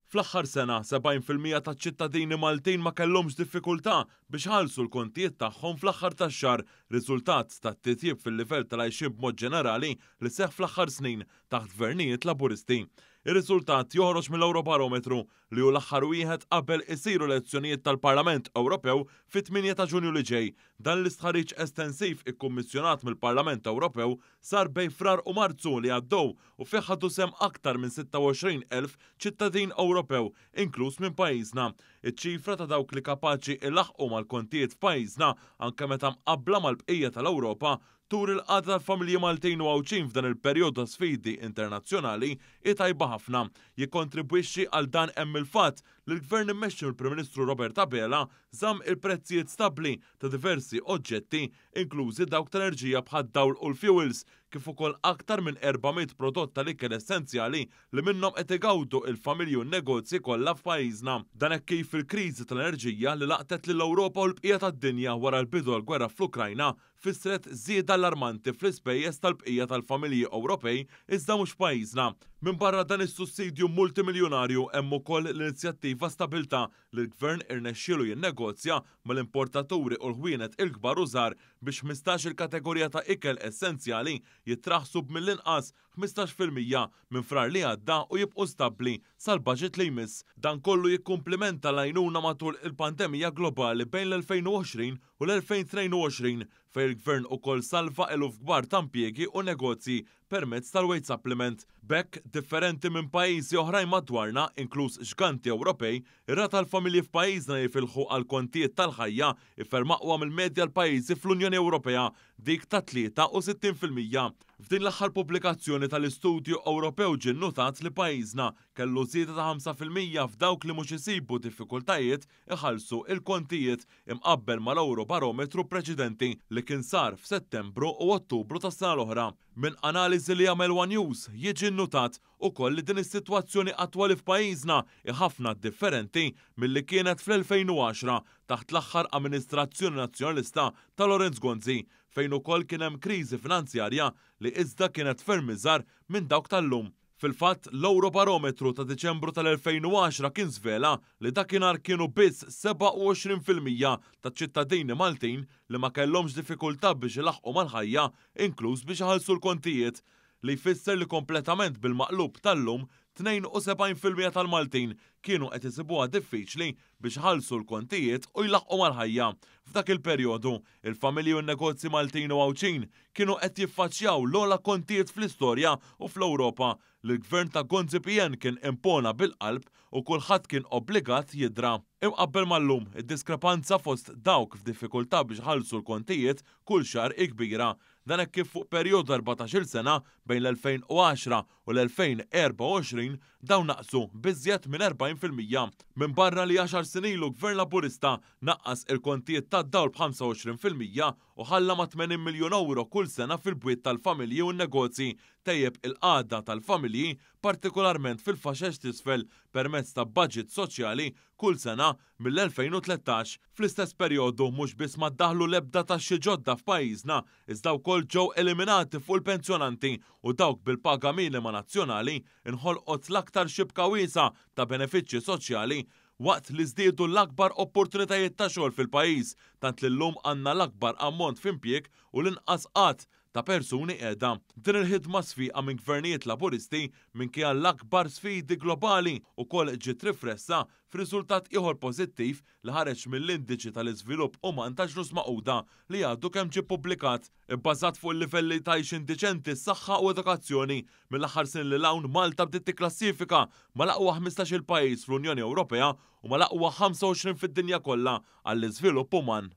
Fl-aħħar sena, 70% taċ-ċittadini Maltin ma kellhomx diffikultà biex ħallsu l-kontijiet tagħhom fl-aħħar tax-xahar, riżultat tat-titjib fil-livell tal-għajxin b'mod ġenerali li seħħ fl-aħħar snin taħt gvernijiet Laburisti. Ir-riżultat joħroġ mill-Eurobarometru li hu l-aħħar wieħed qabel isiru elezzjonijiet tal-Parlament Ewropew fit-8 ta' Ġunju li ġej. Dan l-istħarriġ estensiv ikkummissjonat mill-Parlament Ewropew sar bejn frar u Marzu li għaddew u fih ħadu sehem aktar minn 26,000 ċittadin Ewropew, inkluż minn pajjiżna. Iċ-ċifra ta' dawk li kapaċi ilaħqu mal-kontijiet f'pajjiżna anke meta mqabbla mal-bqija tal-Ewropa tur il-qada tal-familji Maltin u għawċin f'dan il-perjodu ta' sfidi internazzjonali tajba ħafna. Jikkontribwixxi għal dan hemm il-fatt li l-Gvern immexxi mill-Prim Ministru Robert Abela żamm il-prezzijiet stabbli ta' diversi oġġetti, inklużi dawk tal-enerġija bħad-dawl u l-fuels, kif ukoll aktar minn 400 prodott tal-ikel essenzjali li minnhom qed igawdu il-familji u n-negozji kollha f'pajjiżna. Dan hekk kif il-kriżi tal-enerġija li laqtet lill-Ewropa u l-bqija tad-dinja wara l-bidu għall-gwerra fl-Ukrajna fissret żieda allarmanti fl-ispejjeż tal-bqija tal-familji Ewropej iżda mhux pajjiżna. Minn barra dan is-sussidju multimiljonarju hemm ukoll l-inizjattiva Stabilta li l-Gvern irnexxielu jinnegozja mal-importaturi u l-ħwienet il-kbar u żgħar biex 15 il-kategorija ta' ikel essenzjali jitraħsu b'mill-inqas 15% minn frar li għadda u jibqu stabbli sal-budget li jmiss. Dan kollu jikkumplimenta l-għajnuna matul il-pandemija globali bejn l-2020 u l-2022 fejn il-Gvern ukoll salva eluf kbar ta' impjiegi u negozji permezz tal-Wage Supplement. Bekk differenti minn pajjiżi oħrajn madwarna, inkluż xganti Ewropej, ir-rata tal-familji f'pajjiżna jifilħu għal kontijiet tal-ħajja iferm aqwa mill-medja l-pajjiżi fl-Unjoni Ewropea, dik ta' 63%. F'din l-aħħar pubblikazzjoni tal-Istudju Ewropew ġie nnutat li pajjiżna kellu żieda ta' 5% f'dawk li mhux isibu diffikultajiet iħallsu il-kontijiet imqabbel mal-Eurobarometru preċedenti li kien sar f'Settembru u Ottubru tas-sena l-oħra. Minn analiżi li jagħmel One News jiġi nnutat ukoll li din is-sitwazzjoni attwali f'pajjiżna ħafna differenti milli kienet fl-2010 taħt l-aħħar amministrazzjoni nazzjonalista ta' Lorenz Gonzi, fejn ukoll kien hemm kriżi finanzjarja li iżda kienet ferm iżgħar minn dawk tal-lum. Fil-fatt, l-Eurobarometru ta' Diċembru tal-2010 kien żvela li dakinhar kienu biss 27% ta' ċittadini Maltin li ma kellhomx diffikultà biex ilaħqu mal-ħajja, inkluż biex iħallsu l-kontijiet, li jfisser li kompletament bil-maqlub tal-lum 72% tal-Maltin kienu qed isibuha diffiċli biex ħallsu l-kontijiet u jlaħqu mal-ħajja. F'dak il-perjodu, il-familji u n-negozji Maltin u għawċin kienu qed jiffaċċjaw l-ogħla kontijiet fl-istorja u fl-Ewropa li l-Gvern ta' Gonzi PN kien impona bil-qalb u kulħadd kien obbligat jidra. Imqabbel mal-lum, id-diskrepanza fost dawk f'diffikultà biex ħallsu l-kontijiet kull xahar kbira. Dan hekk kif fuq perjodu 14-il sena bejn l-2010 u l-2024 dawn naqsu biżjed minn 40%. Minn barra li 10 snin ilu Gvern Laburista naqqas il-kontijiet tad-dawl b'25% u ħalla ma' 80 miljun euro kull sena fil-bwiet tal-familji u n-negozji tejjeb il-qagħda tal-familji, partikolarment fil-faxex t'isfel permezz ta' budget soċjali kull sena mill-2013. Fl-istess perjodu mhux biss ma ddaħlu l-ebda taxxi ġodda f'pajjiżna, iżda wkoll ġew eliminati fuq il-pensjonanti u dawk bil-paga minima nazzjonali inħolqot l-aktar xibka wiesa ta' benefiċċji soċjali waqt li żdiedu l-akbar opportunitajiet ta' xogħol fil-pajjiż, tant li llum għandna l-akbar ammont f'impjieg u l-inqas qatt ta' persuni qiegħda. Din il-ħidma sfiqa minn gvernijiet Laburisti minkejja l-akbar sfidi globali wkoll ġiet rifressa f'riżultat ieħor pożittiv li ħareġ mill-Indiċi tal-Iżvilupp Uman ta' Ġnus Magħquda li għadu kemm ġie ppubblikat. Ibbażat fuq il-livelli ta' għajxin diċenti, saħħa u edukazzjoni, mill-aħħar sin li hawn Malta bdiet tikklassifika mal-aqwa 15-il pajjiż fl-Unjoni Ewropea u mal-aqwa 25 fid-dinja kollha għall-iżvilupp uman.